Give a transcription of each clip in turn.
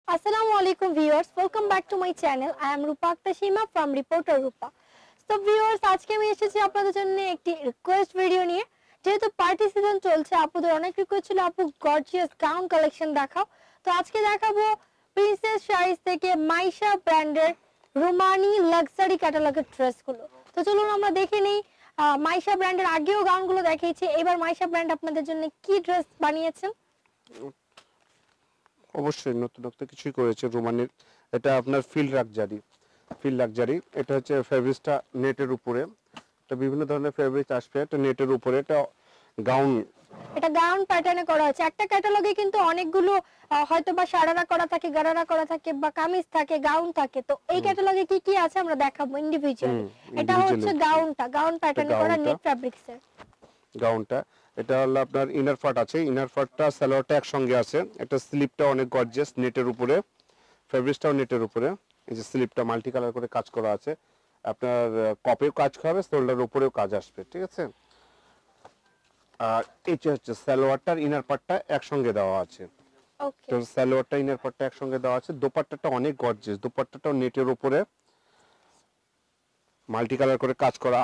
Assalamu alaikum viewers, welcome back to my channel. I am Rupa Akhtar from Reporter Rupa. So viewers, আজকে আমি এসেছি আপনাদের জন্য একটি রিকোয়েস্ট ভিডিও নিয়ে। যেহেতু পার্টি সিজন চলছে, আপুদের অনেক রিকোয়েস্ট ছিল আপু গর্জিয়াস গাউন কালেকশন দেখাও। তো আজকে দেখাবো প্রিন্সেস শাড়িজ থেকে মাইশা ব্র্যান্ডের রোমানি লাক্সারি ক্যাটালগের ড্রেসগুলো। তো চলুন আমরা দেখে নেই মাইশা ব্র্যান্ডের আগেও গাউনগুলো দেখিয়েছি, এবার মাইশা ব্র্যান্ড আপনাদের জন্য কি ড্রেস বানিয়েছেন। অবশ্যই নতুনত্ব কিছুই করেছে রোমানের। এটা আপনার ফিল লাক্সারি এটা হচ্ছে ফেব্রিক্সটা নেটের উপরে, এটা বিভিন্ন ধরনের ফেব্রিক আসবে, এটা নেটের উপরে, এটা গাউন প্যাটার্নে করা হয়েছে। একটা ক্যাটালগে কিন্তু অনেকগুলো হয়তোবা সারারা করা থাকে, গারারা করা থাকে বা কামিজ থাকে, গাউন থাকে। তো এই ক্যাটালগে কি কি আছে আমরা দেখাবো ইন্ডিভিজুয়ালি। এটা হচ্ছে গাউন প্যাটার্নে করা নেট ফেব্রিক্সের গাউনটা। এটা হলো আপনার ইনার পার্ট আছে, ইনার পার্টটা সালোয়ারটা একসঙ্গে আছে। এটা স্লিপটা অনেক গর্জিয়াস নেটের উপরে, ফেব্রিক্সটাও নেটের উপরে। এই যে স্লিপটা মাল্টি কালার করে কাজ করা আছে, আপনার কপেও কাজ হবে, শোল্ডারের উপরেও কাজ আসবে, ঠিক আছে। আর এই যে হচ্ছে সালোয়ারটার ইনার পার্টটা একসঙ্গে দেওয়া আছে। ওকে, তো সালোয়ারটা ইনার পার্টটা একসঙ্গে দেওয়া আছে। দোপাট্টাটা অনেক গর্জিয়াস, দোপাট্টাটাও নেটের উপরে মাল্টি কালার করে কাজ করা।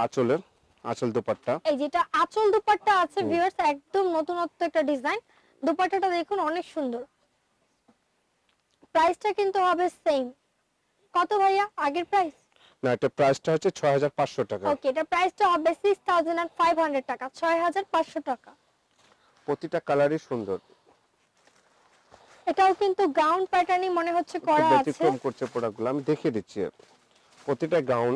আঁচল দোপাট্টা, এই যেটা আঁচল দুপাট্টা আছে ভিউয়ার্স, একদম নতুনত্ব একটা ডিজাইন। দুপাট্টাটা দেখুন অনেক সুন্দর। প্রাইসটা কিন্তু হবে সেম। কত ভাইয়া আগের প্রাইস? না, এটা প্রাইসটা হচ্ছে 6500 টাকা। ওকে, এটা প্রাইসটা হবে 6500 টাকা, 6500 টাকা। প্রতিটা কালারই সুন্দর। এটাও কিন্তু গাউন প্যাটার্নই মনে হচ্ছে করা আছে। ব্যতিক্রম করছে প্রোডাক্টগুলো, আমি দেখিয়ে দিচ্ছি প্রতিটা গাউন।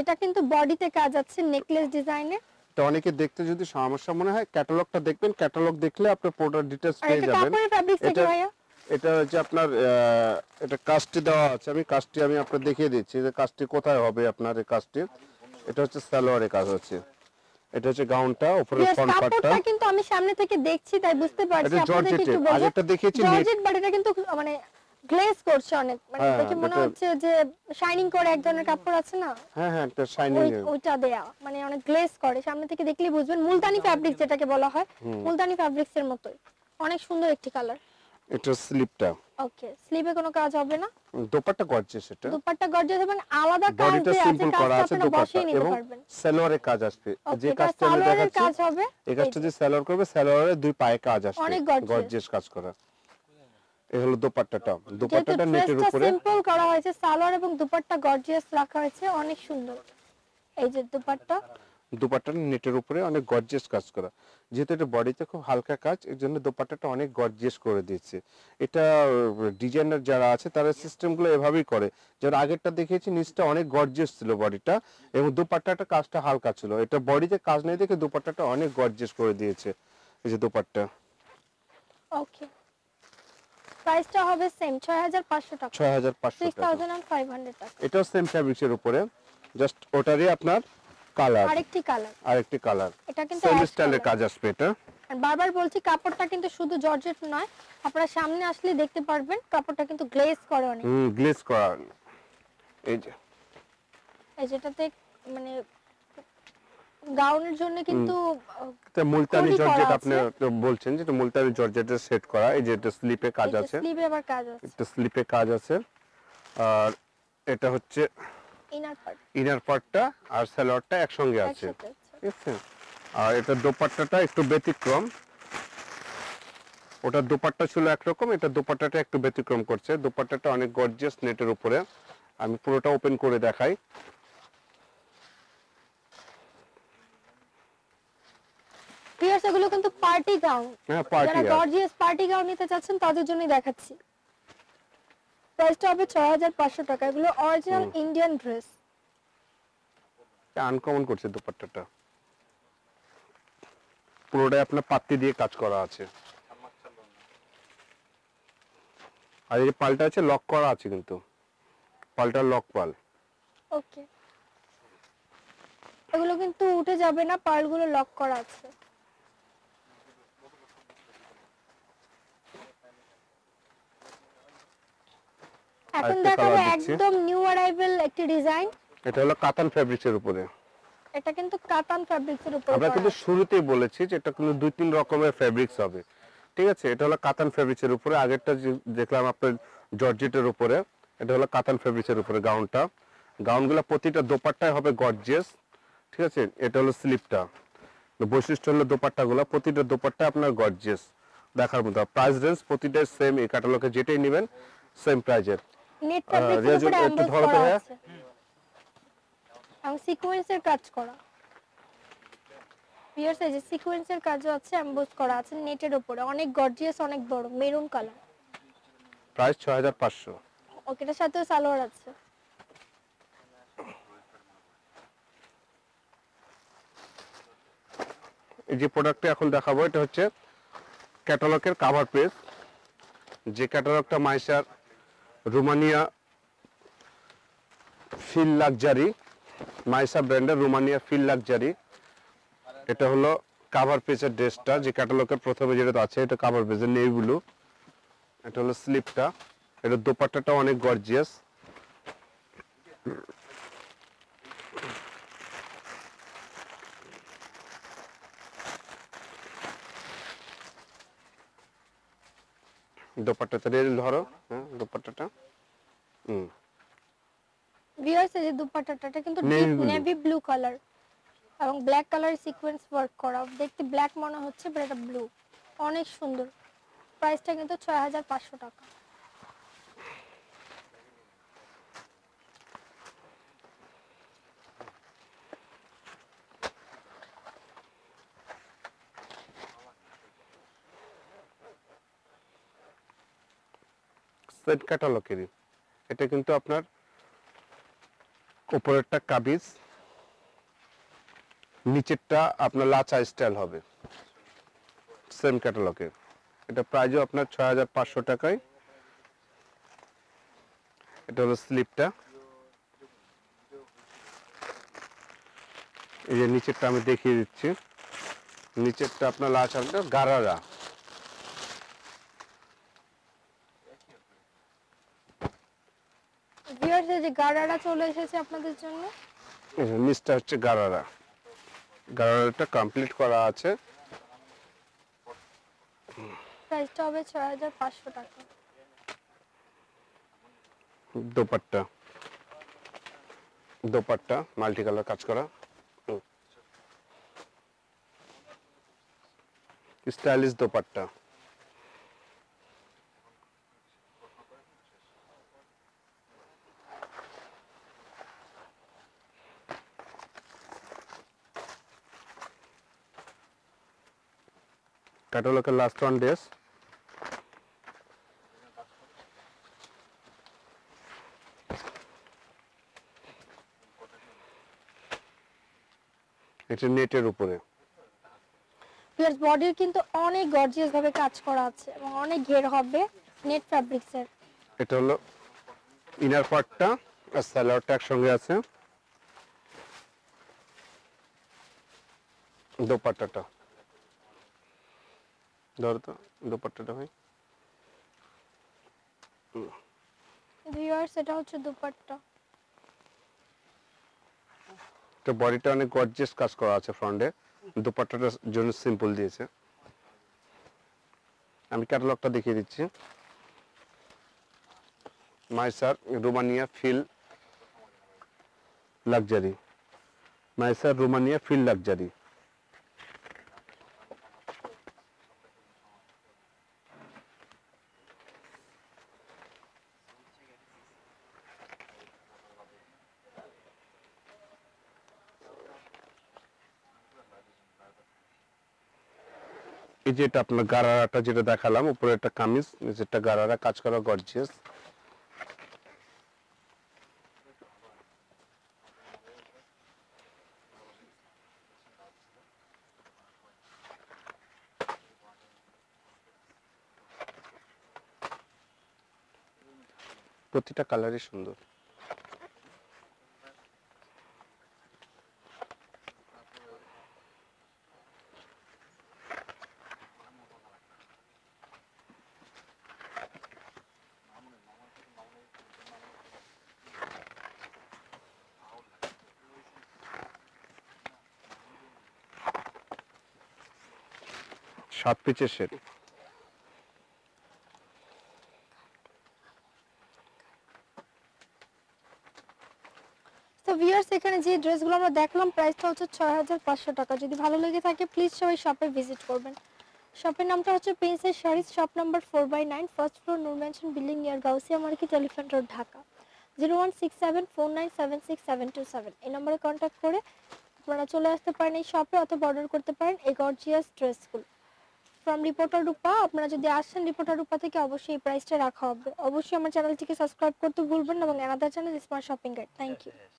এটা কিন্তু বডিতে কাজ আছে নেকলেস ডিজাইনে। তো অনেকে দেখতে যদি সমস্যা মনে হয় ক্যাটালগটা দেখবেন, ক্যাটালগ দেখলে আপনি প্রোডাক্ট ডিটেইলস পেয়ে যাবেন। কাপড়ের ফ্যাব্রিক্স কি ভাইয়া? এটা হচ্ছে আপনার এটা কাস্টে দেওয়া আছে, কাস্টে আমি আপনাদের দেখিয়ে দিচ্ছি যে কাস্টে কোথায় হবে আপনার। এই কাস্টে এটা হচ্ছে সালোয়ারে কাজ হচ্ছে, এটা হচ্ছে গাউনটা, উপরে ফ্রন্ট পার্টটা। কাপড়টা কিন্তু আমি সামনে থেকে দেখছি তাই বুঝতে পারছি। আপনাদের একটু বলবো, আগেরটা দেখিয়েছি জর্জেট, বাট এটা কিন্তু মানে গ্লেজ করছে অনেক, মানে দেখে মনে হচ্ছে যে শাইনিং করে এক ধরনের কাপড় আছে না। হ্যাঁ, এটা শাইনিং, ওইটা দেয়া মানে অনেক গ্লেজ করে। সামনে থেকে দেখলেই বুঝবেন মুলতানি ফ্যাব্রিক্স যেটাকে বলা হয়, মুলতানি ফ্যাব্রিক্সের মতোই অনেক সুন্দর একটি কালার। এটা স্লিপটা। ওকে, স্লিপে কোনো কাজ হবে না। দোপাট্টা গর্জিয়াস, এটা দোপাট্টা গর্জিয়াস এবং আলাদা কাজ যে আছে, কাজটা আপনারা বসিয়ে নিতে পারবেন। সালোয়ারে কাজ আসবে, যে কাজটা আমি দেখাচ্ছি কাজ হবে। এই কাজটা যে সালোয়ার করবে, সালোয়ারে দুই পায়ে কাজ আসবে, অনেক গর্জিয়াস কাজ করা। এই হলো দোপাট্টাটা নেটের উপরে সিম্পল করা হয়েছে, সালোয়ার এবং দোপাট্টা গর্জিয়াস রাখা হয়েছে, অনেক সুন্দর। এই যে দোপাট্টা নেটের উপরে অনেক গর্জিয়াস কাজ করা। যেহেতু এটা বডিতে খুব হালকা কাজ, এর জন্য দোপাট্টাটা অনেক গর্জিয়াস করে দিয়েছে। এটা ডিজাইনার যারা আছে তারা সিস্টেমগুলো এভাবেই করে। যারা আগেরটা দেখিয়েছি নিচটা অনেক গর্জিয়াস ছিল বডিটা, এবং দোপাট্টাটা কাজটা হালকা ছিল। এটা বডিতে কাজ নেই দেখে দোপাট্টাটা অনেক গর্জিয়াস করে দিয়েছে। এই যে দোপাট্টা। ওকে, প্রাইসটা হবে সেম 6500 টাকা, 6500 টাকা, 6500 টাকা। এটাও সেম ফ্যাব্রিক্সের উপরে, জাস্ট ওটারই আপনার কালার, আরেকটি কালার। এটা কিন্তু সেম স্টাইলের কাজ আসবে এটা। আর বারবার বলছি কাপড়টা কিন্তু শুধু জর্জেট নয়, আপনারা সামনে আসলে দেখতে পারবেন কাপড়টা কিন্তু গ্লেজ করে অনেক। গ্লেজ করা। এই যে যেটাতে মানে গাউনের জন্য কিন্তু এটা মুলতানি জর্জেট আপনি বলছেন, যেটা মুলতানি জর্জেটের সেট করা। এই যে এটা স্লিপে কাজ আছে, স্লিপে আবার কাজ আছে, এটা স্লিপে কাজ আছে। আর এটা হচ্ছে ইনার পার্টটা আর সালোয়ারটা একসঙ্গে আছে, ঠিক আছে। আর এটা দোপাট্টাটা একটু ব্যতিক্রম, ওটা দোপাট্টা ছিল একরকম, এটা দোপাট্টাটা একটু ব্যতিক্রম করছে। দোপাট্টাটা অনেক গর্জিয়াস নেটের উপরে, আমি পুরোটা ওপেন করে দেখাই। ভিউয়ার্স এগুলো কিন্তু পার্টি গাউন, যারা গর্জিয়াস পার্টি গাউন নিতে চাচ্ছেন তাদের জন্যই দেখাচ্ছি। প্রাইসটা হবে 6500 টাকা। এগুলো অরিজিনাল ইন্ডিয়ান ড্রেস। আনকমন করছে দোপাট্টাটা, পুরোটাই আপনার পাত্তি দিয়ে কাজ করা আছে। আর এই পালটা আছে লক করা আছে, কিন্তু পালটা লক পাল। ওকে, এগুলো কিন্তু উঠে যাবে না, পালগুলো লক করা আছে। এখন দেখাবো একদম নিউ অ্যারাইভাল একটি ডিজাইন। এটা হলো কাতান ফেব্রিক্সের উপরে। এটা কিন্তু কাতান ফেব্রিক্সের উপরে আমরা কিন্তু শুরুতেই বলেছি যে এটা কিন্তু দুই তিন রকমের ফেব্রিক্স হবে। ঠিক আছে, এটা হলো কাতান ফেব্রিক্সের উপরে। আগেরটা দেখলাম আপনার জর্জেটের উপরে, এটা হলো কাতান ফেব্রিক্সের উপরে গাউনটা। গাউনগুলো প্রতিটা দোপাট্টায় হবে গর্জিয়াস। ঠিক আছে, এটা হলো স্লিপটা। বৈশিষ্ট্য হলো দোপাট্টাগুলো, প্রতিটা দোপাট্টা আপনার গর্জিয়াস দেখার মতো। প্রাইস রেঞ্জ প্রতিটা সেম, এই ক্যাটালগে যেটাই নেবেন সেম প্রাইজের। নেট ফ্যাব্রিক্সের রিয়াজুল উপরে একটু এমবোস ধরো তো করা ভাইয়া। আছে এবং সিকোয়েন্সের কাজ করা। ভিউয়ার্স এই যে সিকোয়েন্সের কাজও আছে, এমবোস করা আছে নেটের উপরে, অনেক গর্জিয়াস, অনেক বড় মেরুন কালার। প্রাইস 6500। ওকে, এটার সাথেও সালোয়ার আছে। এই যে প্রোডাক্টটা এখন দেখাবো, এটা হচ্ছে ক্যাটালগের কভার পেজ। যে ক্যাটালগটা মাইশার রোমানিয়া ফিল লাক্সারি, মাইসা ব্র্যান্ডের রোমানিয়া ফিল লাক্সারি, এটা হলো কভার পেজের ড্রেসটা। যে ক্যাটালগের প্রথমে যেটা আছে এটা কভার পেজের নেভি ব্লু। এটা হলো স্লিপটা, এটা দোপাট্টাটা অনেক গর্জিয়াস। দোপাট্টাটা রেল ধরো, হ্যাঁ দোপাট্টাটা। ভিউয়ার্স এই যে দুপাট্টাটা, এটা কিন্তু Navy deep blue। Navy blue colour এবং ব্ল্যাক কালার সিকোয়েন্স ওয়ার্ক করা। দেখতে ব্ল্যাক মনে হচ্ছে, বাট এটা ব্লু, অনেক সুন্দর। প্রাইসটা কিন্তু 6500 টাকা। সেট ক্যাটালগেরই এটা, কিন্তু আপনার উপরেরটা কাবিজ, নিচেরটা আপনার লাচা স্টাইল হবে, সেম ক্যাটালগে। এটা প্রাইসও আপনার 6500 টাকায়। এটা হলো স্লিপটা। এই যে নিচেরটা আমি দেখিয়ে দিচ্ছি, নিচেরটা আপনার লাচা গারারা। ভিউয়ার্স এই যে গাড়ারা চলে এসেছে আপনাদের জন্য। নিচটা হচ্ছে গারারা, গারারাটা কমপ্লিট করা আছে। প্রাইসটা হবে 6500 টাকা। দোপাট্টা, দোপাট্টা মাল্টি কালার কাজ করা, স্টাইলিশ দোপাট্টা। ক্যাটালগের লাস্ট ওয়ান ড্রেস, এটা নেটের উপরে। ভিউয়ার্স বডির কিন্তু অনেক গর্জিয়াস ভাবে কাজ করা আছে এবং অনেক ঘের হবে নেট ফ্যাব্রিক্সের। এটা হলো ইনার পার্টটা আর সালোয়ারটা একসঙ্গে আছে। দোপাট্টাটা ধরো তো, দোপাট্টাটা ভাই। ভিউয়ার্স এটা হচ্ছে দুপাট্টা। তো বডিটা অনেক গর্জিয়াস কাজ করা আছে ফ্রন্টে, দোপাট্টাটার জন্য সিম্পল দিয়েছে। আমি ক্যাটালগটা দেখিয়ে দিচ্ছি। Mysore Romania feel luxury, Mysore Romania feel luxury. এই যে এটা আপনার গারারাটা যেটা দেখালাম, উপরে একটা কামিজ, নিচেরটা গারারা কাজ করা গর্জিয়াস। প্রতিটা কালারই সুন্দর। সাত পিচের সেট। ভিউয়ার্স এখানে যে ড্রেসগুলো আমরা দেখলাম প্রাইসটা হচ্ছে 6500 টাকা। যদি ভালো লেগে থাকে প্লিজ সবাই শপে ভিজিট করবেন। শপের নামটা হচ্ছে princess saris, shop number 4/9, first floor Noor mansion building near Gausia market, elephant road, Dhaka 01674976727। এই নম্বরে কন্ট্যাক্ট করে আপনারা চলে আসতে পারেন এই শপে, অথবা অর্ডার করতে পারেন এই গর্জিয়াস ড্রেসগুলো ফ্রম রিপোর্টার রূপা। আপনারা যদি আসেন রিপোর্টার রূপা থেকে অবশ্যই এই প্রাইসটা রাখা হবে। অবশ্যই আমার চ্যানেলটিকে সাবস্ক্রাইব করতে ভুলবেন না এবং another channel smart shopping guide. Thank you.